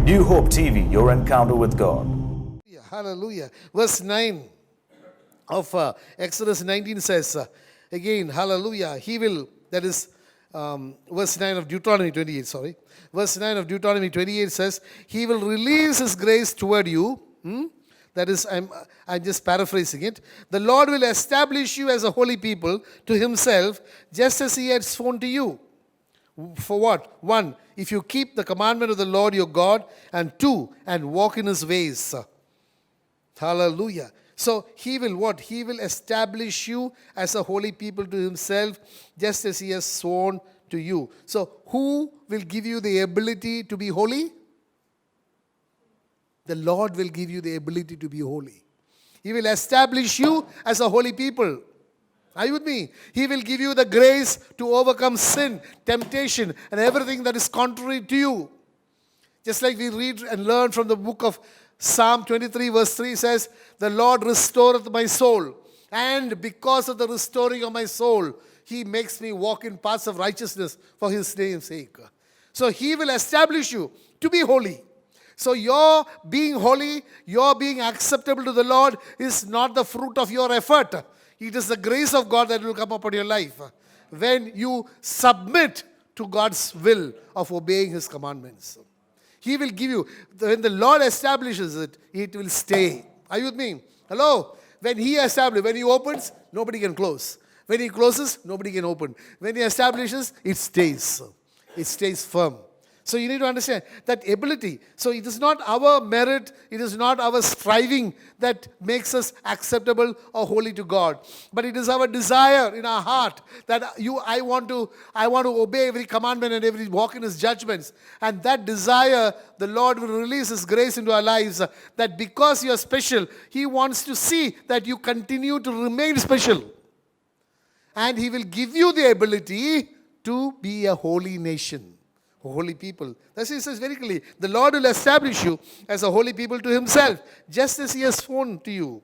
New Hope TV, your encounter with God. Hallelujah. Verse 9 of Exodus 19 says, again, hallelujah, he will, that is verse 9 of Deuteronomy 28, sorry. Verse 9 of Deuteronomy 28 says, he will release his grace toward you. That is, I'm just paraphrasing it. The Lord will establish you as a holy people to himself, just as he had sworn to you. For what? 1, if you keep the commandment of the Lord your God, and 2, and walk in his ways. Hallelujah. So he will what? He will establish you as a holy people to himself, just as he has sworn to you. So who will give you the ability to be holy? The Lord will give you the ability to be holy. He will establish you as a holy people. Are you with me? He will give you the grace to overcome sin, temptation, and everything that is contrary to you. Just like we read and learn from the book of Psalm 23 verse 3 says, the Lord restoreth my soul. And because of the restoring of my soul, he makes me walk in paths of righteousness for his name's sake. So he will establish you to be holy. So your being holy, your being acceptable to the Lord is not the fruit of your effort. It is the grace of God that will come upon your life when you submit to God's will of obeying his commandments. He will give you, when the Lord establishes it, it will stay. Are you with me? Hello? When he establishes, when he opens, nobody can close. When he closes, nobody can open. When he establishes, it stays. It stays firm. So you need to understand that ability. So it is not our merit, it is not our striving that makes us acceptable or holy to God. But it is our desire in our heart that I want to obey every commandment and every walk in his judgments. And that desire, the Lord will release his grace into our lives, that because you are special, he wants to see that you continue to remain special. And he will give you the ability to be a holy nation. Holy people. That's what it says very clearly. The Lord will establish you as a holy people to himself, just as he has sworn to you.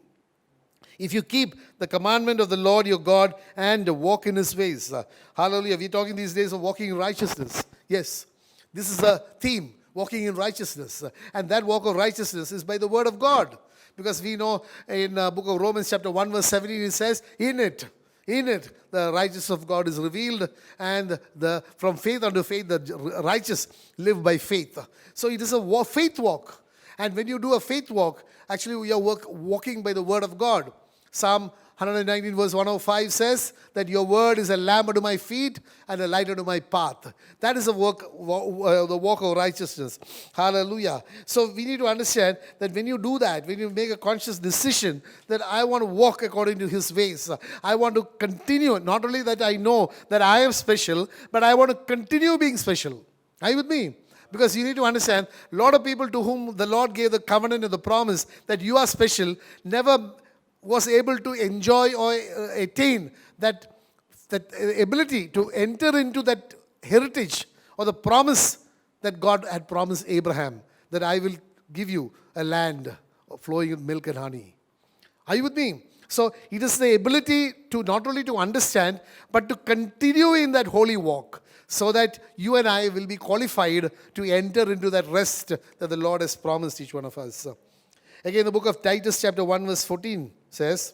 If you keep the commandment of the Lord your God and walk in his ways. Hallelujah. We're talking these days of walking in righteousness. Yes. This is a theme, walking in righteousness. And that walk of righteousness is by the word of God. Because we know in book of Romans chapter 1 verse 17 it says, in it, the righteousness of God is revealed, and from faith unto faith, the righteous live by faith. So it is a faith walk. And when you do a faith walk, actually we are walking by the word of God. Psalm 119 verse 105 says that your word is a lamp unto my feet and a light unto my path. That is the walk of righteousness. Hallelujah. So we need to understand that when you do that, when you make a conscious decision that I want to walk according to his ways, I want to continue, not only that I know that I am special, but I want to continue being special. Are you with me? Because you need to understand, a lot of people to whom the Lord gave the covenant and the promise that you are special, never was able to enjoy or attain that ability to enter into that heritage or the promise that God had promised Abraham, that I will give you a land flowing with milk and honey. Are you with me? So it is the ability to not only to understand, but to continue in that holy walk, so that you and I will be qualified to enter into that rest that the Lord has promised each one of us. Again, the book of Titus chapter 1 verse 14 says,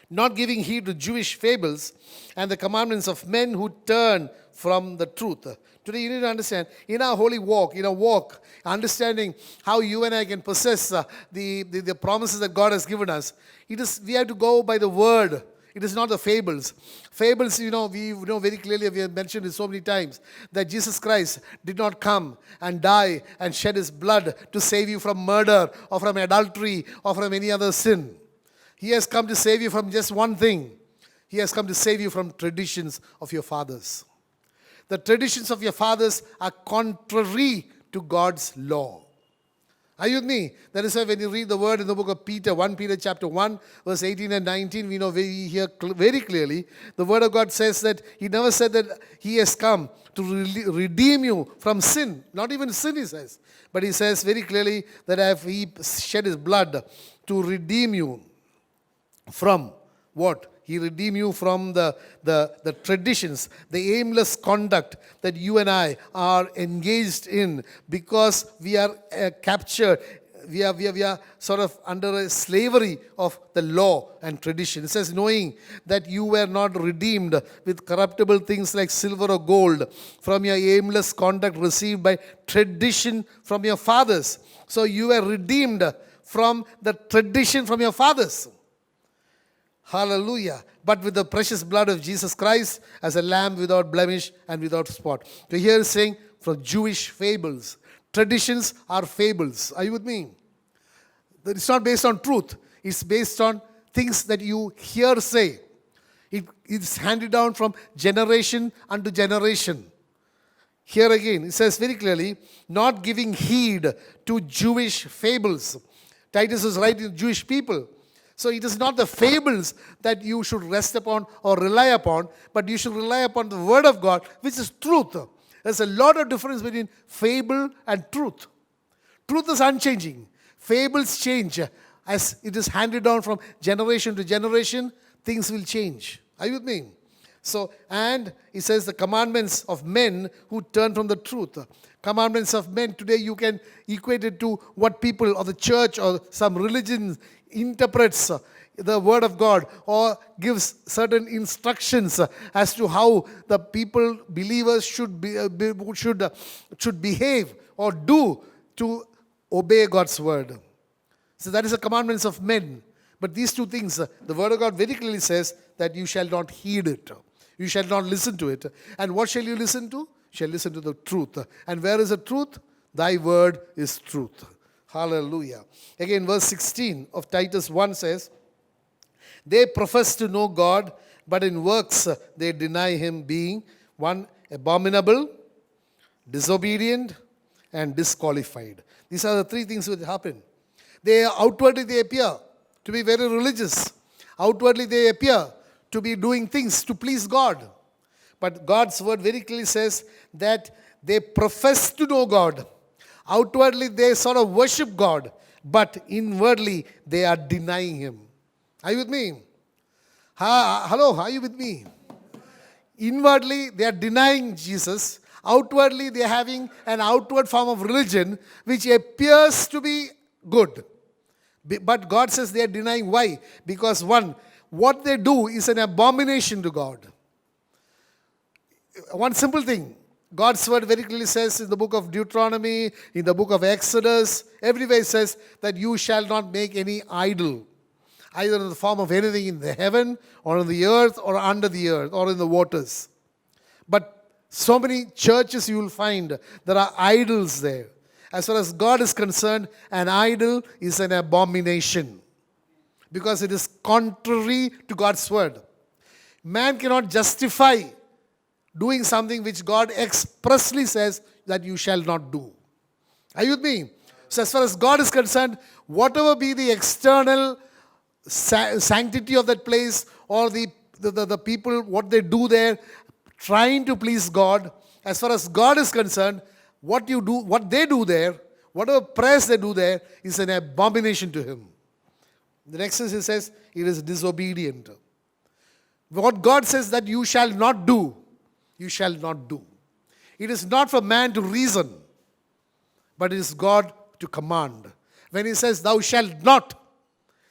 not giving heed to Jewish fables and the commandments of men who turn from the truth. Today you need to understand, in our holy walk, understanding how you and I can possess the promises that God has given us, we have to go by the word. It is not the fables. Fables, we know very clearly, we have mentioned it so many times, that Jesus Christ did not come and die and shed his blood to save you from murder or from adultery or from any other sin. He has come to save you from just one thing. He has come to save you from traditions of your fathers. The traditions of your fathers are contrary to God's law. Are you with me? That is why when you read the word in the book of Peter, 1 Peter chapter 1, verse 18 and 19, we know very clearly, the word of God says that he never said that he has come to redeem you from sin. Not even sin, he says. But he says very clearly that he shed his blood to redeem you from what? He redeemed you from the traditions, the aimless conduct that you and I are engaged in because we are captured. We are sort of under a slavery of the law and tradition. It says, knowing that you were not redeemed with corruptible things like silver or gold from your aimless conduct received by tradition from your fathers. So you were redeemed from the tradition from your fathers. Hallelujah. But with the precious blood of Jesus Christ as a lamb without blemish and without spot. So here is saying from Jewish fables. Traditions are fables. Are you with me? It's not based on truth. It's based on things that you hear say. It's handed down from generation unto generation. Here again, it says very clearly, not giving heed to Jewish fables. Titus is writing to Jewish people. So it is not the fables that you should rest upon or rely upon, but you should rely upon the Word of God, which is truth. There's a lot of difference between fable and truth. Truth is unchanging. Fables change. As it is handed down from generation to generation, things will change. Are you with me? So, and it says the commandments of men who turn from the truth. Commandments of men, today you can equate it to what people or the church or some religion interprets the Word of God or gives certain instructions as to how the people, believers should behave or do to obey God's Word. So that is the commandments of men. But these two things, the Word of God very clearly says that you shall not heed it. You shall not listen to it. And what shall you listen to? You shall listen to the truth. And where is the truth? Thy word is truth. Hallelujah. Again, verse 16 of Titus 1 says, they profess to know God, but in works they deny Him, being one, abominable, disobedient, and disqualified. These are the three things which happen. Outwardly they appear to be very religious. Outwardly they appear to be doing things to please God. But God's word very clearly says that they profess to know God. Outwardly they sort of worship God, but inwardly they are denying Him. Are you with me? Hello, are you with me? Inwardly they are denying Jesus. Outwardly they are having an outward form of religion which appears to be good. But God says they are denying. Why? Because one, what they do is an abomination to God. One simple thing. God's word very clearly says in the book of Deuteronomy, in the book of Exodus, everywhere it says that you shall not make any idol, either in the form of anything in the heaven or on the earth or under the earth or in the waters. But so many churches you will find there are idols there. As far as God is concerned, an idol is an abomination because it is contrary to God's word. Man cannot justify doing something which God expressly says that you shall not do. Are you with me? So as far as God is concerned, whatever be the external sanctity of that place or the people, what they do there, trying to please God, as far as God is concerned, what they do there, whatever prayers they do there is an abomination to Him. The next sentence says, it is disobedient. What God says that you shall not do, you shall not do. It is not for man to reason, but it is God to command. When He says, thou shalt not,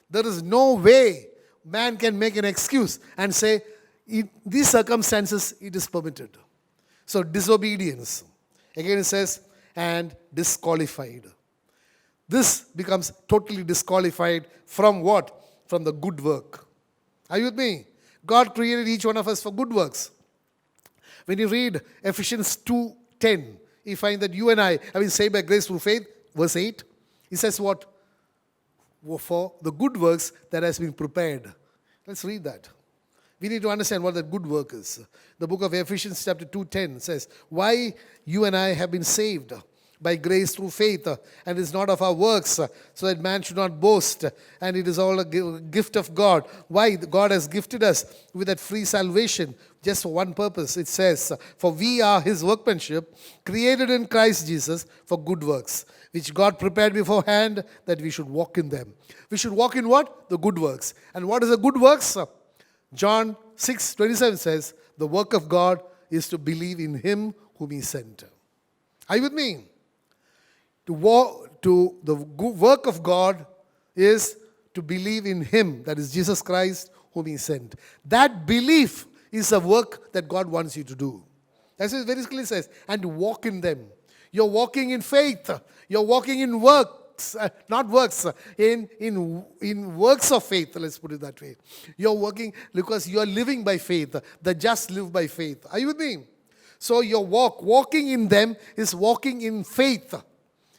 there is no way man can make an excuse and say, in these circumstances, it is permitted. So, disobedience. Again, it says, and disqualified. This becomes totally disqualified from what? From the good work. Are you with me? God created each one of us for good works. When you read Ephesians 2:10, you find that you and I have been saved by grace through faith. Verse 8, it says what? For the good works that has been prepared. Let's read that. We need to understand what that good work is. The book of Ephesians chapter 2:10 says, why you and I have been saved by grace through faith, and it is not of our works, so that man should not boast, and it is all a gift of God. Why? God has gifted us with that free salvation just for one purpose. It says, for we are His workmanship, created in Christ Jesus for good works, which God prepared beforehand that we should walk in them. We should walk in what? The good works. And what is the good works? John 6:27 says, the work of God is to believe in him whom he sent. Are you with me? The work of God is to believe in him, that is Jesus Christ whom he sent. That belief is a work that God wants you to do. That's what it very clearly says. And to walk in them. You're walking in faith. You're walking in works, not works, in works of faith, let's put it that way. You're working because you're living by faith. The just live by faith. Are you with me? So your walking in them is walking in faith.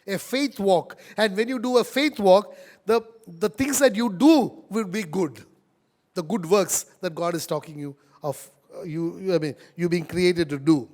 A faith walk. And when you do a faith walk, the things that you do will be good. The good works that God is talking you of, you being created to do.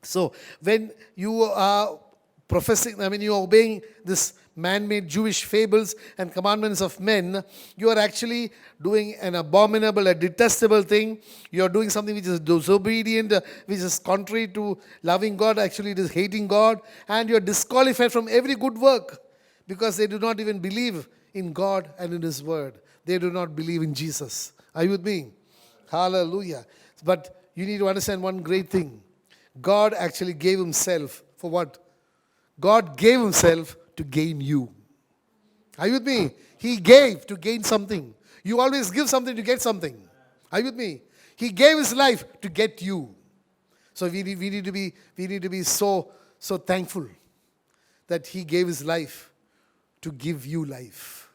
So when you are professing, you are obeying this man-made Jewish fables and commandments of men, you are actually doing an abominable, a detestable thing. You are doing something which is disobedient, which is contrary to loving God. Actually, it is hating God. And you are disqualified from every good work because they do not even believe in God and in His Word. They do not believe in Jesus. Are you with me? Hallelujah. But you need to understand one great thing. God actually gave Himself for what? God gave Himself to gain you. Are you with me? He gave to gain something. You always give something to get something. Are you with me? He gave His life to get you. So we need to be so thankful that He gave His life to give you life.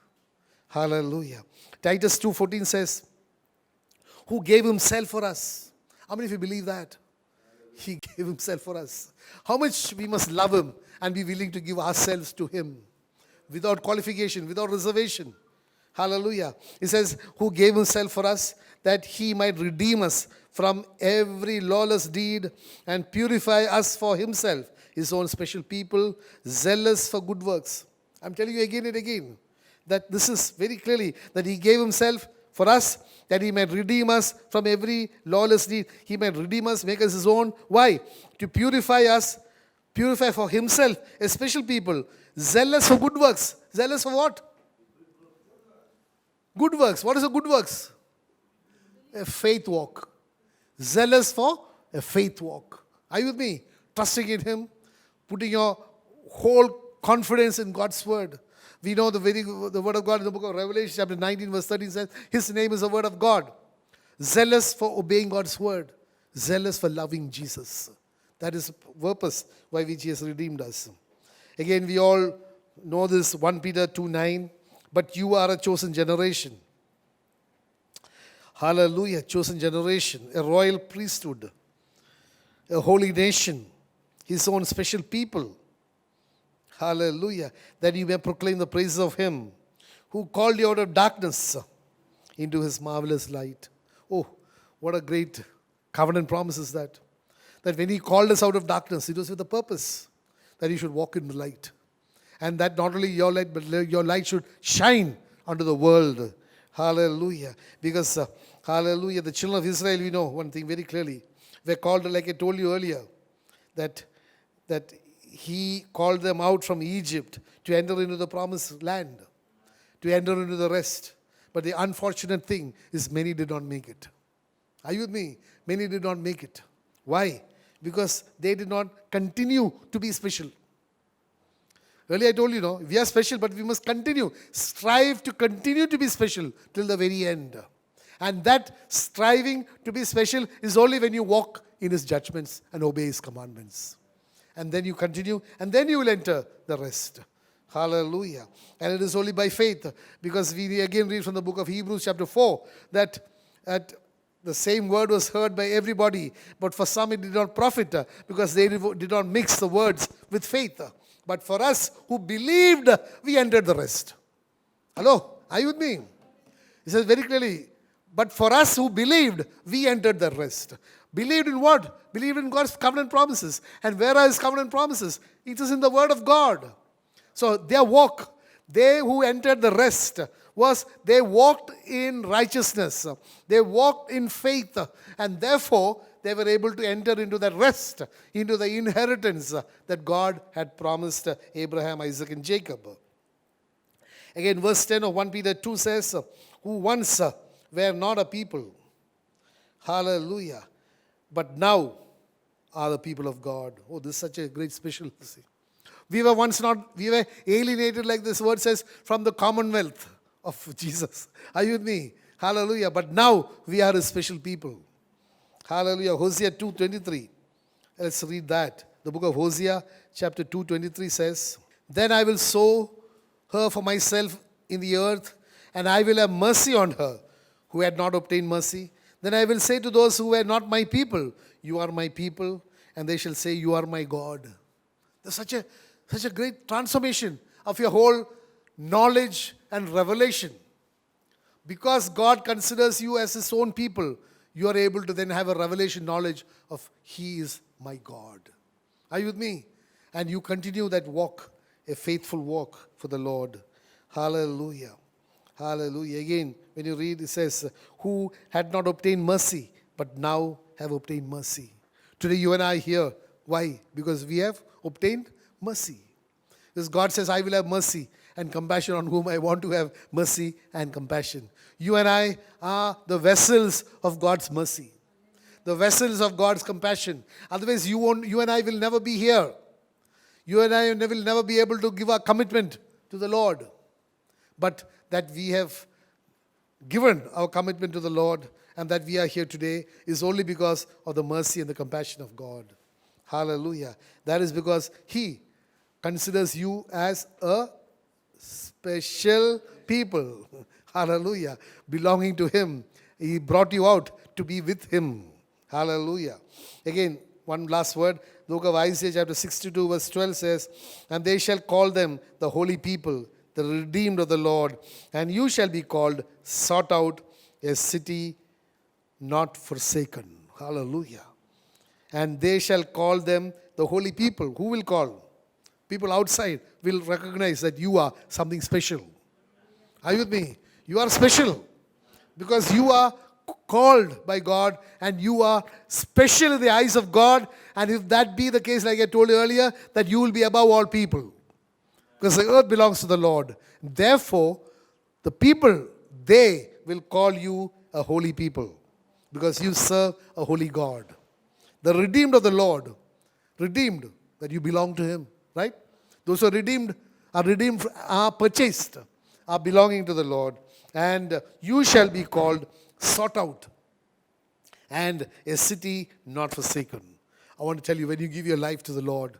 Hallelujah. Titus 2:14 says, who gave Himself for us. How many of you believe that? He gave Himself for us. How much we must love Him and be willing to give ourselves to Him without qualification, without reservation. Hallelujah. He says, who gave Himself for us that He might redeem us from every lawless deed and purify us for Himself, His own special people, zealous for good works. I'm telling you again and again that this is very clearly that He gave Himself for us, that He might redeem us from every lawless deed. He might redeem us, make us His own. Why? To purify us, purify for Himself, a special people, zealous for good works. Zealous for what? Good works. What is a good works? A faith walk. Zealous for a faith walk. Are you with me? Trusting in Him, putting your whole confidence in God's Word. We know the Word of God in the book of Revelation, chapter 19, verse 13 says, His name is the Word of God. Zealous for obeying God's Word. Zealous for loving Jesus. That is the purpose why which He has redeemed us. Again, we all know this, 1 Peter 2:9. But you are a chosen generation. Hallelujah, chosen generation. A royal priesthood. A holy nation. His own special people. Hallelujah. That you may proclaim the praises of Him who called you out of darkness into His marvelous light. Oh, what a great covenant promise is that. That when He called us out of darkness, it was with a purpose that you should walk in the light. And that not only your light, but your light should shine unto the world. Hallelujah. Because, hallelujah, the children of Israel, we know one thing very clearly. We're called, like I told you earlier, that He called them out from Egypt to enter into the promised land, to enter into the rest. But the unfortunate thing is many did not make it. Are you with me? Many did not make it. Why? Because they did not continue to be special. Earlier I told you, we are special, but we must continue. Strive to continue to be special till the very end. And that striving to be special is only when you walk in His judgments and obey His commandments. And then you continue, and then you will enter the rest. Hallelujah. And it is only by faith, because we again read from the book of Hebrews chapter 4, that the same word was heard by everybody, but for some it did not profit, because they did not mix the words with faith. But for us who believed, we entered the rest. Hello? Are you with me? He says very clearly, but for us who believed, we entered the rest. Believed in what? Believed in God's covenant promises. And where are His covenant promises? It is in the Word of God. So their walk, they who entered the rest, was they walked in righteousness. They walked in faith. And therefore, they were able to enter into that rest, into the inheritance that God had promised Abraham, Isaac, and Jacob. Again, verse 10 of 1 Peter 2 says, who once were not a people. Hallelujah. But now are the people of God. Oh, this is such a great specialty. We were once not, we were alienated, like this word says, from the commonwealth of Jesus. Are you with me? Hallelujah. But now we are a special people. Hallelujah. Hosea 2:23. Let's read that. The book of Hosea, chapter 2:23 says, Then I will sow her for myself in the earth, and I will have mercy on her who had not obtained mercy. Then I will say to those who were not my people, You are my people, and they shall say, You are my God. There's such a great transformation of your whole knowledge and revelation. Because God considers you as His own people, you are able to then have a revelation knowledge of He is my God. Are you with me? And you continue that walk, a faithful walk for the Lord. Hallelujah. Hallelujah. Again, when you read, it says, Who had not obtained mercy, but now have obtained mercy. Today you and I here. Why? Because we have obtained mercy. Because God says, I will have mercy and compassion on whom I want to have mercy and compassion. You and I are the vessels of God's mercy, the vessels of God's compassion. Otherwise, you and I will never be here. You and I will never be able to give our commitment to the Lord. But that we have given our commitment to the Lord and that we are here today is only because of the mercy and the compassion of God. Hallelujah. That is because He considers you as a special people. Hallelujah. Belonging to Him. He brought you out to be with Him. Hallelujah. Again, one last word. The book of Isaiah chapter 62 verse 12 says, And they shall call them the holy people, the redeemed of the Lord. And you shall be called, sought out, a city not forsaken. Hallelujah. And they shall call them the holy people. Who will call? People outside will recognize that you are something special. Are you with me? You are special because you are called by God and you are special in the eyes of God. And if that be the case, like I told you earlier, that you will be above all people because the earth belongs to the Lord. Therefore, the people, they will call you a holy people because you serve a holy God. The redeemed of the Lord, redeemed, that you belong to Him, right? Those who are redeemed, are purchased, are belonging to the Lord. And you shall be called, sought out, and a city not forsaken. I want to tell you, when you give your life to the Lord,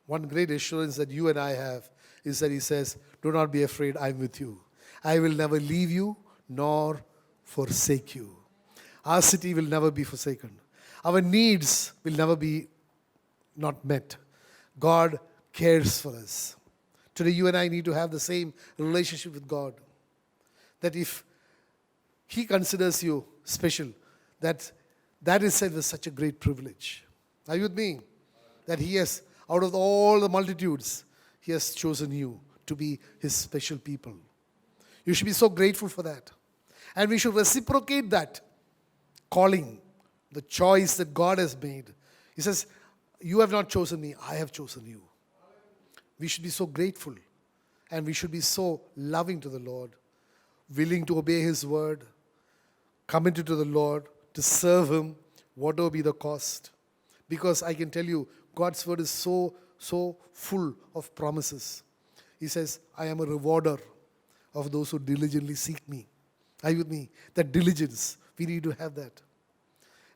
one great assurance that you and I have is that He says, do not be afraid, I'm with you. I will never leave you nor forsake you. Our city will never be forsaken. Our needs will never be not met. God cares for us. Today you and I need to have the same relationship with God. That if He considers you special, that itself is such a great privilege. Are you with me? That He has, out of all the multitudes, He has chosen you to be His special people. You should be so grateful for that. And we should reciprocate that calling, the choice that God has made. He says, you have not chosen me, I have chosen you. We should be so grateful and we should be so loving to the Lord, willing to obey His word, committed to the Lord, to serve Him, whatever be the cost. Because I can tell you, God's word is so full of promises. He says, I am a rewarder of those who diligently seek me. Are you with me? That diligence, we need to have that.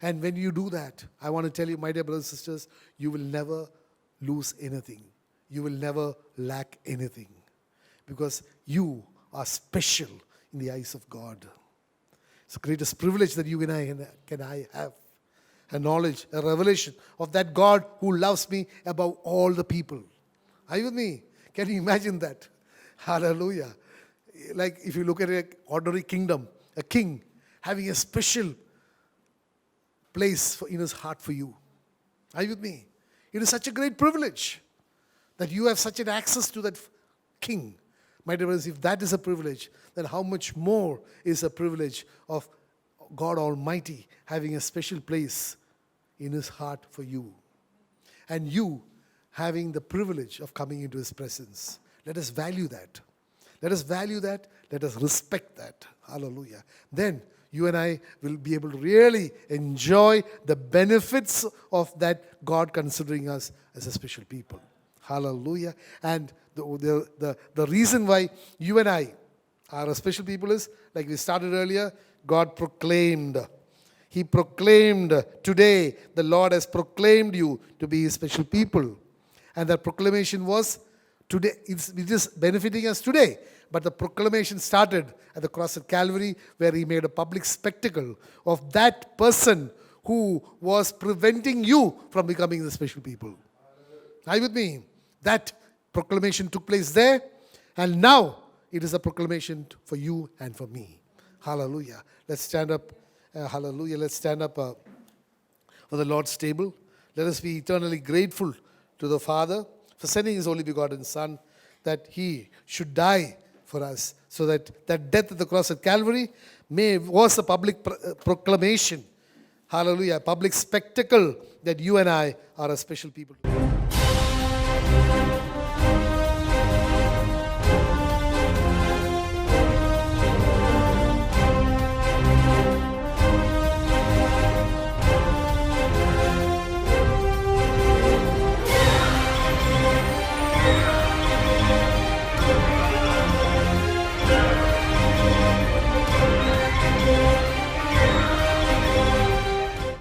And when you do that, I want to tell you, my dear brothers and sisters, you will never lose anything. You will never lack anything. Because you are special in the eyes of God. It's the greatest privilege that you and I have. A knowledge, a revelation of that God who loves me above all the people. Are you with me? Can you imagine that? Hallelujah. Like if you look at an ordinary kingdom, a king having a special place in his heart for you. Are you with me? It is such a great privilege that you have such an access to that king. My dear brothers, if that is a privilege, then how much more is a privilege of God Almighty having a special place in His heart for you. And you having the privilege of coming into His presence. Let us value that. Let us value that. Let us respect that. Hallelujah. Then you and I will be able to really enjoy the benefits of that God considering us as a special people. Hallelujah. And the reason why you and I are a special people is, like we started earlier, God proclaimed. He proclaimed, today the Lord has proclaimed you to be His special people. And that proclamation was, today, it is benefiting us today. But the proclamation started at the cross at Calvary, where He made a public spectacle of that person who was preventing you from becoming the special people. Are you with me? That proclamation took place there, and now it is a proclamation for you and for me. Hallelujah. Let's stand up. Hallelujah. Let's stand up for the Lord's table. Let us be eternally grateful to the Father for sending His only begotten Son, that He should die for us, so that that death at the cross at Calvary was a public proclamation. Hallelujah. A public spectacle that you and I are a special people.